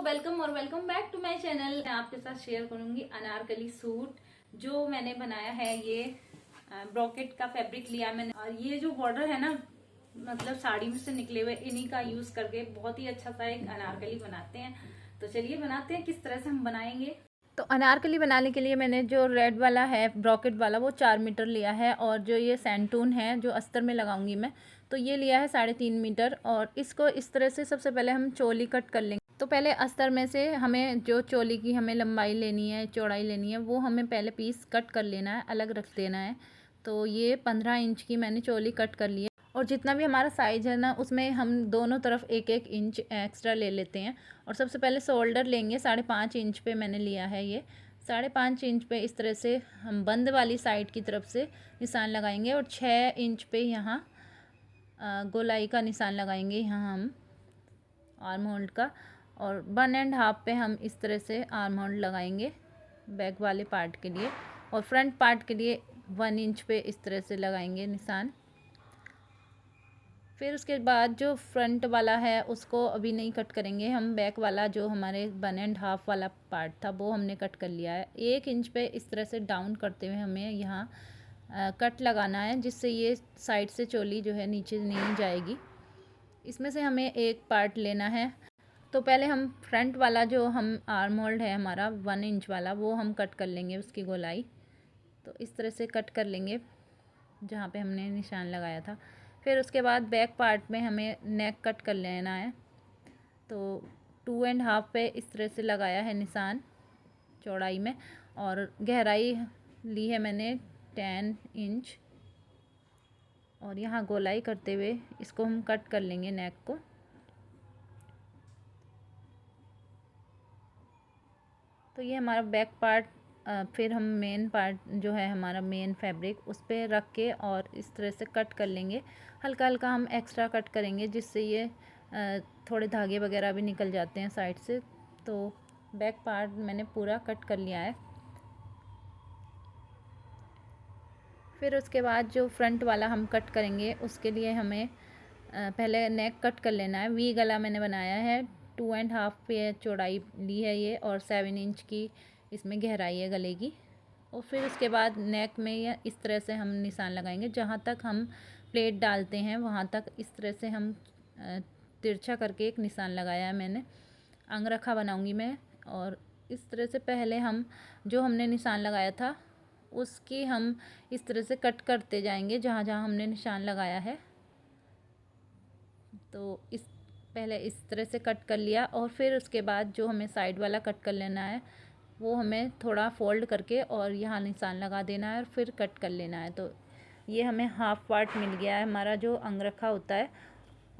Welcome और welcome back to my channel. मैं आपके साथ शेयर करूंगी अनारकली सूट जो मैंने बनाया है। ये ब्रोकेट का फैब्रिक लिया मैंने और ये जो बॉर्डर है ना, मतलब साड़ी में से निकले हुए इन्हीं का यूज करके बहुत ही अच्छा सा एक अनारकली बनाते हैं। तो चलिए बनाते हैं किस तरह से हम बनाएंगे। तो अनारकली बनाने के लिए मैंने जो रेड वाला है ब्रॉकेट वाला वो 4 मीटर लिया है, और जो ये सैंटून है जो अस्तर में लगाऊंगी मैं, तो ये लिया है 3.5 मीटर। और इसको इस तरह से सबसे पहले हम चोली कट कर लेंगे। तो पहले अस्तर में से हमें जो चोली की हमें लंबाई लेनी है, चौड़ाई लेनी है, वो हमें पहले पीस कट कर लेना है, अलग रख देना है। तो ये 15 इंच की मैंने चोली कट कर ली है। और जितना भी हमारा साइज़ है ना, उसमें हम दोनों तरफ 1-1 इंच एक्स्ट्रा ले लेते हैं। और सबसे पहले शोल्डर लेंगे, 5.5 इंच पे मैंने लिया है। ये 5.5 इंच पे इस तरह से हम बंद वाली साइड की तरफ से निशान लगाएंगे, और 6 इंच पे यहाँ गोलाई का निशान लगाएंगे, यहाँ हम आर्म होल्ड का। और 1.5 पे हम इस तरह से आर्म होल्ड लगाएंगे बैक वाले पार्ट के लिए, और फ्रंट पार्ट के लिए 1 इंच पे इस तरह से लगाएंगे निशान। फिर उसके बाद जो फ्रंट वाला है उसको अभी नहीं कट करेंगे हम, बैक वाला जो हमारे 1.5 वाला पार्ट था वो हमने कट कर लिया है। 1 इंच पे इस तरह से डाउन करते हुए हमें यहाँ कट लगाना है, जिससे ये साइड से चोली जो है नीचे नहीं जाएगी। इसमें से हमें एक पार्ट लेना है। तो पहले हम फ्रंट वाला जो हम आर्म होल्ड है हमारा 1 इंच वाला, वो हम कट कर लेंगे उसकी गोलाई। तो इस तरह से कट कर लेंगे जहाँ पे हमने निशान लगाया था। फिर उसके बाद बैक पार्ट में हमें नेक कट कर लेना है। तो 2.5 पे इस तरह से लगाया है निशान चौड़ाई में, और गहराई ली है मैंने 10 इंच। और यहाँ गोलाई करते हुए इसको हम कट कर लेंगे नेक को। तो ये हमारा बैक पार्ट। फिर हम मेन पार्ट जो है हमारा मेन फैब्रिक उस पर रख के और इस तरह से कट कर लेंगे। हल्का हल्का हम एक्स्ट्रा कट करेंगे, जिससे ये थोड़े धागे वगैरह भी निकल जाते हैं साइड से। तो बैक पार्ट मैंने पूरा कट कर लिया है। फिर उसके बाद जो फ्रंट वाला हम कट करेंगे उसके लिए हमें पहले नेक कट कर लेना है। वी गला मैंने बनाया है, 2.5 पे चौड़ाई ली है ये, और 7 इंच की इसमें गहराई है गले की। और फिर उसके बाद नेक में या इस तरह से हम निशान लगाएंगे, जहाँ तक हम प्लेट डालते हैं वहाँ तक इस तरह से हम तिरछा करके एक निशान लगाया है मैंने। अंगरखा बनाऊंगी मैं। और इस तरह से पहले हम जो हमने निशान लगाया था उसकी हम इस तरह से कट करते जाएंगे जहाँ जहाँ हमने निशान लगाया है। तो इस पहले इस तरह से कट कर लिया, और फिर उसके बाद जो हमें साइड वाला कट कर लेना है वो हमें थोड़ा फोल्ड करके और यहाँ निशान लगा देना है, और फिर कट कर लेना है। तो ये हमें हाफ पार्ट मिल गया है हमारा जो अंगरखा होता है।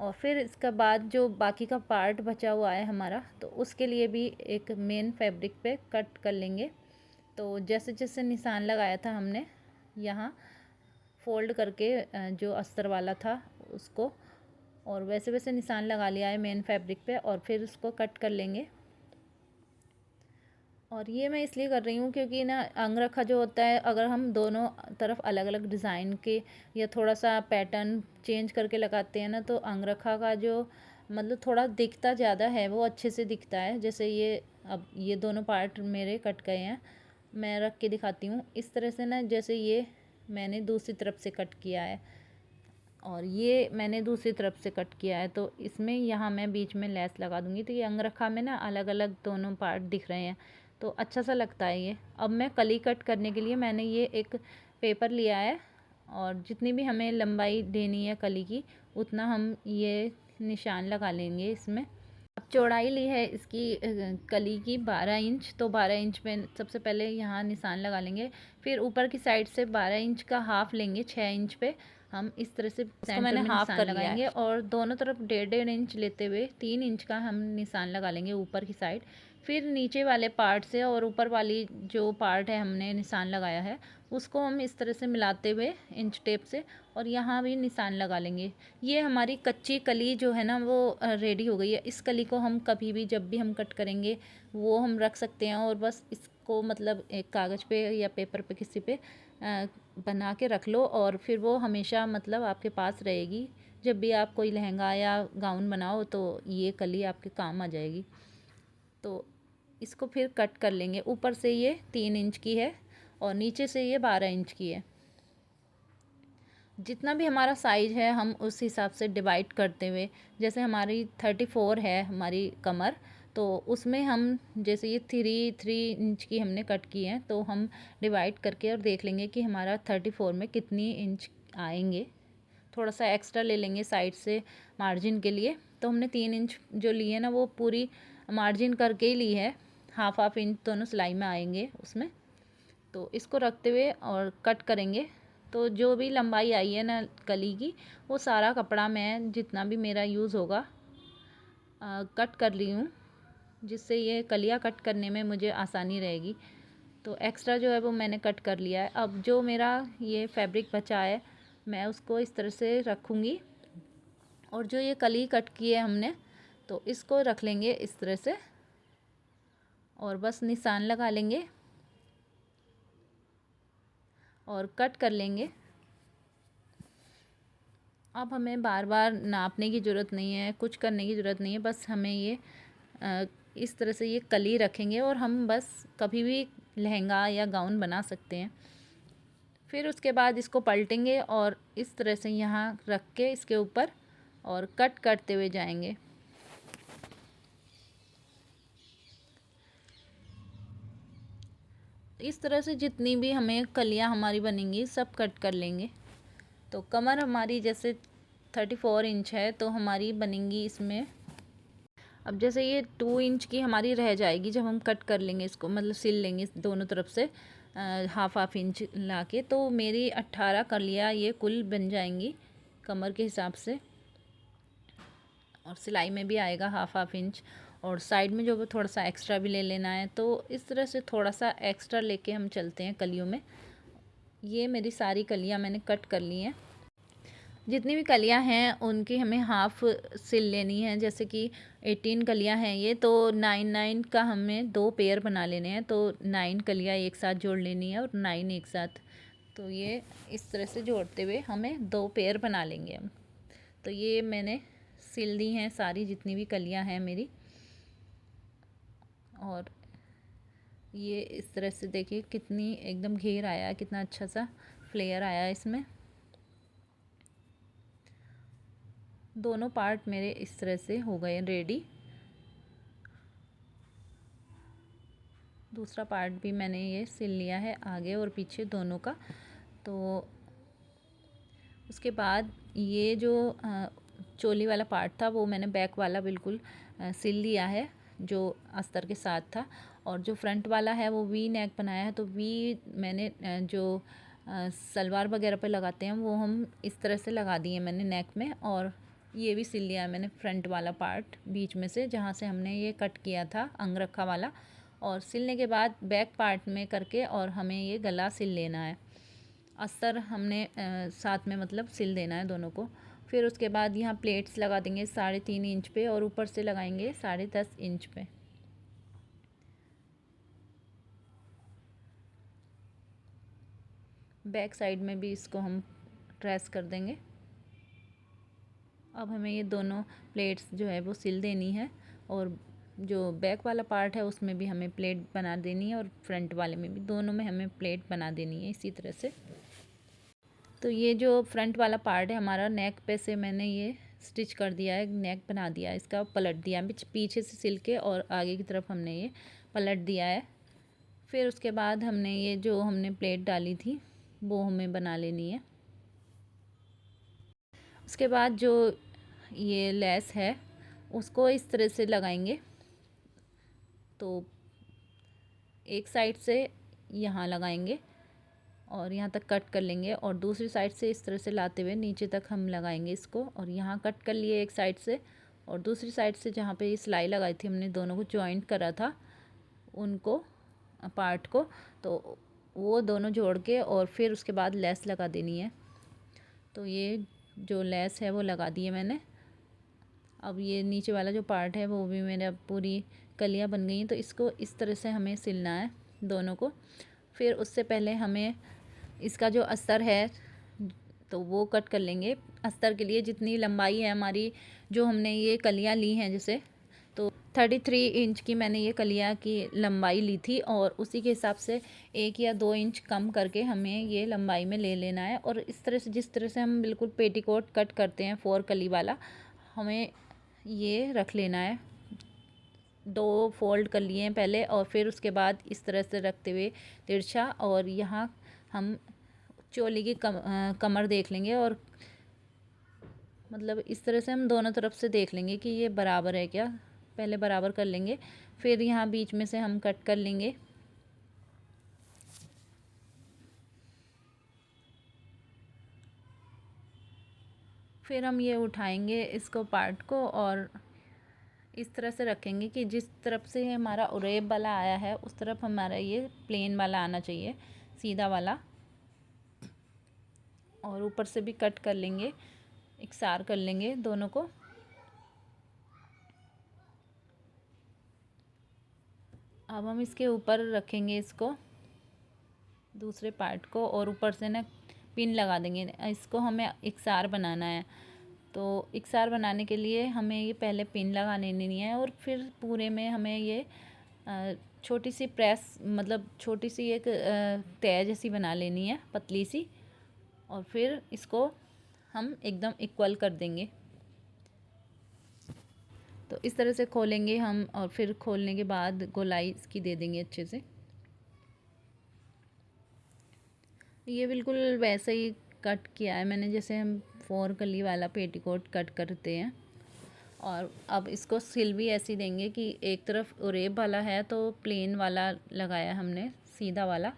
और फिर इसके बाद जो बाकी का पार्ट बचा हुआ है हमारा, तो उसके लिए भी एक मेन फैब्रिक पे कट कर लेंगे। तो जैसे जैसे निशान लगाया था हमने यहाँ फोल्ड करके जो अस्तर वाला था उसको, और वैसे वैसे निशान लगा लिया है मेन फैब्रिक पे, और फिर उसको कट कर लेंगे। और ये मैं इसलिए कर रही हूँ क्योंकि ना अंगरखा जो होता है, अगर हम दोनों तरफ अलग अलग डिज़ाइन के या थोड़ा सा पैटर्न चेंज करके लगाते हैं ना, तो अंगरखा का जो मतलब थोड़ा दिखता ज़्यादा है वो अच्छे से दिखता है। जैसे ये अब ये दोनों पार्ट मेरे कट गए हैं, मैं रख के दिखाती हूँ इस तरह से ना। जैसे ये मैंने दूसरी तरफ से कट किया है, और ये मैंने दूसरी तरफ से कट किया है, तो इसमें यहाँ मैं बीच में लेस लगा दूँगी। तो ये अंगरखा में ना अलग अलग दोनों पार्ट दिख रहे हैं, तो अच्छा सा लगता है ये। अब मैं कली कट करने के लिए मैंने ये एक पेपर लिया है, और जितनी भी हमें लंबाई देनी है कली की उतना हम ये निशान लगा लेंगे इसमें। अब चौड़ाई ली है इसकी कली की 12 इंच, तो 12 इंच में सबसे पहले यहाँ निशान लगा लेंगे। फिर ऊपर की साइड से 12 इंच का हाफ लेंगे, 6 इंच पे हम इस तरह से इसको मैंने हाफ कर लगाएंगे, और दोनों तरफ 1.5 इंच लेते हुए 3 इंच का हम निशान लगा लेंगे ऊपर की साइड। फिर नीचे वाले पार्ट से और ऊपर वाली जो पार्ट है हमने निशान लगाया है उसको हम इस तरह से मिलाते हुए इंच टेप से, और यहाँ भी निशान लगा लेंगे। ये हमारी कच्ची कली जो है ना वो रेडी हो गई है। इस कली को हम कभी भी जब भी हम कट करेंगे वो हम रख सकते हैं, और बस इसको मतलब एक कागज़ पे या पेपर पे किसी पे बना के रख लो, और फिर वो हमेशा मतलब आपके पास रहेगी। जब भी आप कोई लहंगा या गाउन बनाओ तो ये कली आपके काम आ जाएगी। तो इसको फिर कट कर लेंगे। ऊपर से ये 3 इंच की है और नीचे से ये 12 इंच की है। जितना भी हमारा साइज़ है हम उस हिसाब से डिवाइड करते हुए, जैसे हमारी 34 है हमारी कमर, तो उसमें हम जैसे ये 3 इंच की हमने कट की है, तो हम डिवाइड करके और देख लेंगे कि हमारा 34 में कितनी इंच आएंगे। थोड़ा सा एक्स्ट्रा ले लेंगे साइड से मार्जिन के लिए। तो हमने 3 इंच जो ली है ना, वो पूरी मार्जिन करके ही ली है। हाफ इंच दोनों सिलाई में आएंगे उसमें। तो इसको रखते हुए और कट करेंगे। तो जो भी लंबाई आई है ना कली की, वो सारा कपड़ा मैं जितना भी मेरा यूज़ होगा कट कर ली हूँ, जिससे ये कलियाँ कट करने में मुझे आसानी रहेगी। तो एक्स्ट्रा जो है वो मैंने कट कर लिया है। अब जो मेरा ये फैब्रिक बचा है, मैं उसको इस तरह से रखूँगी और जो ये कली कट की है हमने, तो इसको रख लेंगे इस तरह से और बस निशान लगा लेंगे और कट कर लेंगे। अब हमें बार बार नापने की ज़रूरत नहीं है, कुछ करने की ज़रूरत नहीं है। बस हमें ये इस तरह से ये कली रखेंगे और हम बस कभी भी लहंगा या गाउन बना सकते हैं। फिर उसके बाद इसको पलटेंगे और इस तरह से यहाँ रख के इसके ऊपर और कट करते हुए जाएंगे। इस तरह से जितनी भी हमें कलियाँ हमारी बनेंगी सब कट कर लेंगे। तो कमर हमारी जैसे 34 इंच है, तो हमारी बनेंगी इसमें। अब जैसे ये 2 इंच की हमारी रह जाएगी जब हम कट कर लेंगे इसको, मतलब सिल लेंगे दोनों तरफ से हाफ इंच लाके, तो मेरी 18 कलियाँ ये कुल बन जाएंगी कमर के हिसाब से। और सिलाई में भी आएगा हाफ इंच, और साइड में जो थोड़ा सा एक्स्ट्रा भी ले लेना है। तो इस तरह से थोड़ा सा एक्स्ट्रा लेके हम चलते हैं कलियों में। ये मेरी सारी कलियाँ मैंने कट कर ली हैं। जितनी भी कलियाँ हैं उनकी हमें हाफ सिल लेनी है। जैसे कि 18 कलियाँ हैं ये, तो 9 का हमें 2 पेयर बना लेने हैं। तो 9 कलियाँ एक साथ जोड़ लेनी है और 9 एक साथ। तो ये इस तरह से जोड़ते हुए हमें 2 पेयर बना लेंगे हम। तो ये मैंने सिल दी हैं सारी जितनी भी कलियाँ हैं मेरी। और ये इस तरह से देखिए कितनी एकदम घेर आया है, कितना अच्छा सा फ्लेयर आया है इसमें। दोनों पार्ट मेरे इस तरह से हो गए रेडी। दूसरा पार्ट भी मैंने ये सिल लिया है आगे और पीछे दोनों का। तो उसके बाद ये जो चोली वाला पार्ट था वो मैंने बैक वाला बिल्कुल सिल लिया है जो अस्तर के साथ था। और जो फ्रंट वाला है वो वी नेक बनाया है। तो वी मैंने जो सलवार वगैरह पे लगाते हैं वो हम इस तरह से लगा दिए मैंने नेक में। और ये भी सिल लिया है मैंने फ्रंट वाला पार्ट बीच में से, जहाँ से हमने ये कट किया था अंगरखा वाला। और सिलने के बाद बैक पार्ट में करके और हमें ये गला सिल लेना है। अस्तर हमने साथ में मतलब सिल देना है दोनों को। फिर उसके बाद यहाँ प्लेट्स लगा देंगे 3.5 इंच पे और ऊपर से लगाएंगे 10.5 इंच पे। बैक साइड में भी इसको हम ट्रेस कर देंगे। अब हमें ये दोनों प्लेट्स जो है वो सिल देनी है। और जो बैक वाला पार्ट है उसमें भी हमें प्लेट बना देनी है और फ्रंट वाले में भी, दोनों में हमें प्लेट बना देनी है इसी तरह से। तो ये जो फ्रंट वाला पार्ट है हमारा, नेक पे से मैंने ये स्टिच कर दिया है, नेक बना दिया है, इसका पलट दिया है पीछे से सिल के और आगे की तरफ हमने ये पलट दिया है। फिर उसके बाद हमने ये जो हमने प्लेट डाली थी वो हमें बना लेनी है। उसके बाद जो ये लेस है उसको इस तरह से लगाएंगे। तो एक साइड से यहाँ लगाएंगे और यहाँ तक कट कर लेंगे और दूसरी साइड से इस तरह से लाते हुए नीचे तक हम लगाएंगे इसको। और यहाँ कट कर लिए एक साइड से, और दूसरी साइड से जहाँ पे ये सिलाई लगाई थी हमने दोनों को जॉइंट करा था उनको पार्ट को, तो वो दोनों जोड़ के और फिर उसके बाद लेस लगा देनी है। तो ये जो लेस है वो लगा दी है मैंने। अब ये नीचे वाला जो पार्ट है वो भी मेरा पूरी कलियाँ बन गई हैं। तो इसको इस तरह से हमें सिलना है दोनों को। फिर उससे पहले हमें इसका जो अस्तर है तो वो कट कर लेंगे। अस्तर के लिए जितनी लंबाई है हमारी, जो हमने ये कलियाँ ली हैं जैसे, तो 33 इंच की मैंने ये कलिया की लंबाई ली थी और उसी के हिसाब से 1 या 2 इंच कम करके हमें ये लंबाई में ले लेना है। और इस तरह से, जिस तरह से हम बिल्कुल पेटीकोट कट करते हैं 4 कली वाला, हमें ये रख लेना है। 2 फोल्ड कर लिए हैं पहले और फिर उसके बाद इस तरह से रखते हुए तिरछा, और यहाँ हम चोली की कमर देख लेंगे और मतलब इस तरह से हम दोनों तरफ से देख लेंगे कि ये बराबर है क्या। पहले बराबर कर लेंगे, फिर यहाँ बीच में से हम कट कर लेंगे। फिर हम ये उठाएंगे इसको पार्ट को और इस तरह से रखेंगे कि जिस तरफ से हमारा उरेब वाला आया है उस तरफ हमारा ये प्लेन वाला आना चाहिए, सीधा वाला। और ऊपर से भी कट कर लेंगे, इकसार कर लेंगे दोनों को। अब हम इसके ऊपर रखेंगे इसको, दूसरे पार्ट को, और ऊपर से ना पिन लगा देंगे। इसको हमें इकसार बनाना है, तो इकसार बनाने के लिए हमें ये पहले पिन लगा लेनी है और फिर पूरे में हमें ये छोटी सी प्रेस, मतलब छोटी सी एक तह जैसी बना लेनी है, पतली सी, और फिर इसको हम एकदम इक्वल कर देंगे। तो इस तरह से खोलेंगे हम और फिर खोलने के बाद गोलाई इसकी दे देंगे अच्छे से। ये बिल्कुल वैसे ही कट किया है मैंने जैसे हम 4 कली वाला पेटीकोट कट करते हैं। और अब इसको सिल भी ऐसी देंगे कि एक तरफ उरेब वाला है तो प्लेन वाला लगाया हमने, सीधा वाला,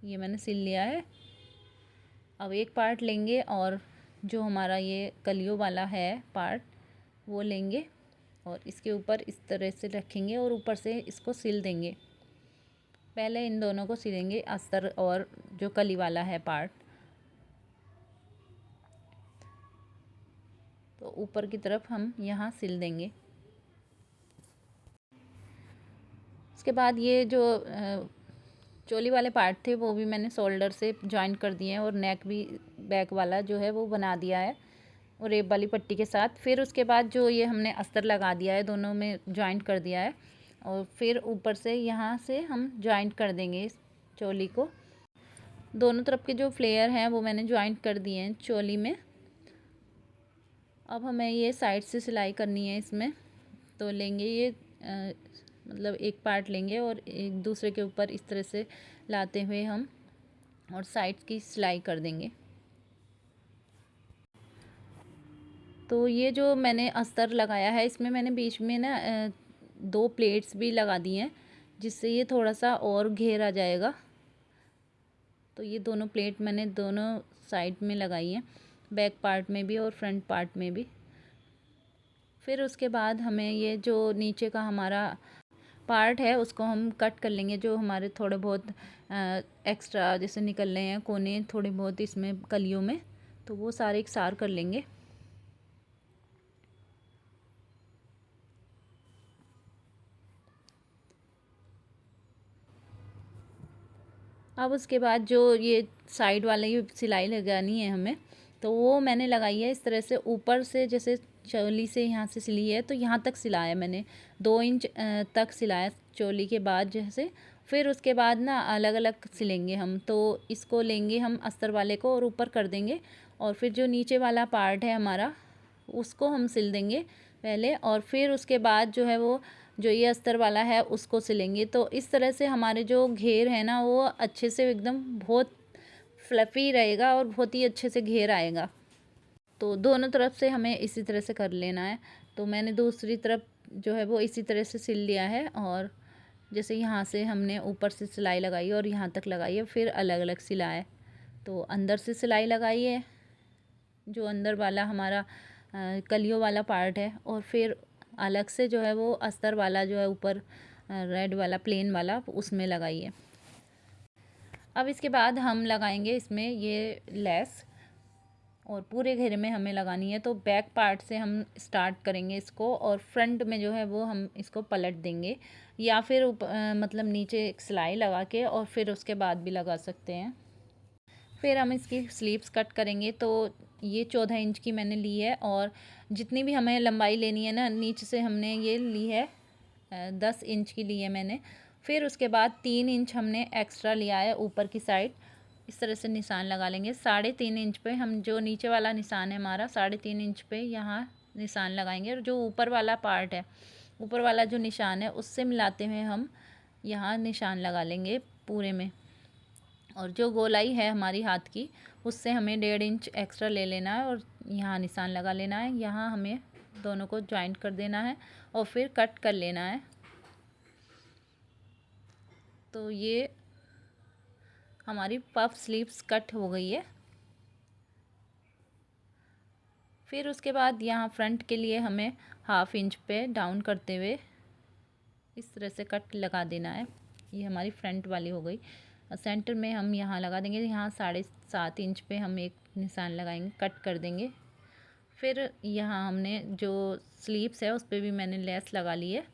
ये मैंने सिल लिया है। अब एक पार्ट लेंगे और जो हमारा ये कलियों वाला है पार्ट, वो लेंगे और इसके ऊपर इस तरह से रखेंगे और ऊपर से इसको सिल देंगे। पहले इन दोनों को सिलेंगे, अस्तर और जो कली वाला है पार्ट। तो ऊपर की तरफ हम यहाँ सिल देंगे। उसके बाद ये जो चोली वाले पार्ट थे वो भी मैंने शोल्डर से जॉइंट कर दिए हैं और नेक भी बैक वाला जो है वो बना दिया है और रेब वाली पट्टी के साथ। फिर उसके बाद जो ये हमने अस्तर लगा दिया है, दोनों में जॉइंट कर दिया है, और फिर ऊपर से यहाँ से हम जॉइंट कर देंगे इस चोली को। दोनों तरफ के जो फ्लेयर हैं वो मैंने जॉइंट कर दिए हैं चोली में। अब हमें ये साइड से सिलाई करनी है इसमें। तो लेंगे ये मतलब एक पार्ट लेंगे और एक दूसरे के ऊपर इस तरह से लाते हुए हम और साइड की सिलाई कर देंगे। तो ये जो मैंने अस्तर लगाया है इसमें मैंने बीच में ना 2 प्लेट्स भी लगा दी हैं, जिससे ये थोड़ा सा और घेर आ जाएगा। तो ये दोनों प्लेट मैंने दोनों साइड में लगाई हैं, बैक पार्ट में भी और फ्रंट पार्ट में भी। फिर उसके बाद हमें ये जो नीचे का हमारा पार्ट है उसको हम कट कर लेंगे। जो हमारे थोड़े बहुत एक्स्ट्रा जैसे निकल रहे हैं कोने थोड़े बहुत इसमें कलियों में, तो वो सारे इकसार कर लेंगे। अब उसके बाद जो ये साइड वाली सिलाई लगानी है हमें, तो वो मैंने लगाई है इस तरह से ऊपर से, जैसे चोली से यहाँ से सिली है तो यहाँ तक सिलाया मैंने, 2 इंच तक सिलाया चोली के बाद जैसे। फिर उसके बाद ना अलग अलग सिलेंगे हम। तो इसको लेंगे हम अस्तर वाले को और ऊपर कर देंगे, और फिर जो नीचे वाला पार्ट है हमारा उसको हम सिल देंगे पहले, और फिर उसके बाद जो है वो जो ये अस्तर वाला है उसको सिलेंगे। तो इस तरह से हमारे जो घेर है ना वो अच्छे से एकदम बहुत फ्लफ़ी रहेगा और बहुत ही अच्छे से घेर आएगा। तो दोनों तरफ से हमें इसी तरह से कर लेना है। तो मैंने दूसरी तरफ जो है वो इसी तरह से सिल लिया है, और जैसे यहाँ से हमने ऊपर से सिलाई लगाई और यहाँ तक लगाई है, फिर अलग अलग सिलाए। तो अंदर से सिलाई लगाई है जो अंदर वाला हमारा कलियों वाला पार्ट है, और फिर अलग से जो है वो अस्तर वाला जो है ऊपर रेड वाला प्लेन वाला उसमें लगाई है। अब इसके बाद हम लगाएंगे इसमें ये लेस, और पूरे घेरे में हमें लगानी है। तो बैक पार्ट से हम स्टार्ट करेंगे इसको, और फ्रंट में जो है वो हम इसको पलट देंगे, या फिर मतलब नीचे एक सिलाई लगा के और फिर उसके बाद भी लगा सकते हैं। फिर हम इसकी स्लीव्स कट करेंगे। तो ये 14 इंच की मैंने ली है, और जितनी भी हमें लंबाई लेनी है ना नीचे से हमने ये ली है 10 इंच की ली है मैंने। फिर उसके बाद 3 इंच हमने एक्स्ट्रा लिया है ऊपर की साइड। इस तरह से निशान लगा लेंगे। 3.5 इंच पे हम जो नीचे वाला निशान है हमारा 3.5 इंच पे यहाँ निशान लगाएंगे, और जो ऊपर वाला पार्ट है, ऊपर वाला जो निशान है उससे मिलाते हुए हम यहाँ निशान लगा लेंगे पूरे में। और जो गोलाई है हमारी हाथ की उससे हमें 1.5 इंच एक्स्ट्रा ले लेना है और यहाँ निशान लगा लेना है। यहाँ हमें दोनों को जॉइंट कर देना है और फिर कट कर लेना है। तो ये हमारी पफ स्लीव्स कट हो गई है। फिर उसके बाद यहाँ फ्रंट के लिए हमें 1/2 इंच पे डाउन करते हुए इस तरह से कट लगा देना है। ये हमारी फ्रंट वाली हो गई। सेंटर में हम यहाँ लगा देंगे, यहाँ 7.5 इंच पे हम एक निशान लगाएंगे, कट कर देंगे। फिर यहाँ हमने जो स्लीव्स है उस पर भी मैंने लेस लगा ली है,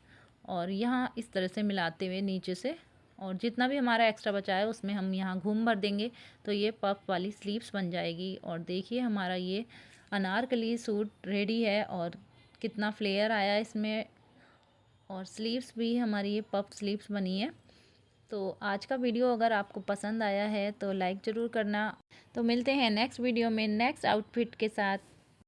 और यहाँ इस तरह से मिलाते हुए नीचे से, और जितना भी हमारा एक्स्ट्रा बचा है उसमें हम यहाँ घूम भर देंगे, तो ये पफ वाली स्लीव्स बन जाएगी। और देखिए हमारा ये अनारकली सूट रेडी है, और कितना फ्लेयर आया इसमें, और स्लीव्स भी हमारी ये पफ स्लीव्स बनी है। तो आज का वीडियो अगर आपको पसंद आया है तो लाइक ज़रूर करना। तो मिलते हैं नेक्स्ट वीडियो में नेक्स्ट आउटफिट के साथ।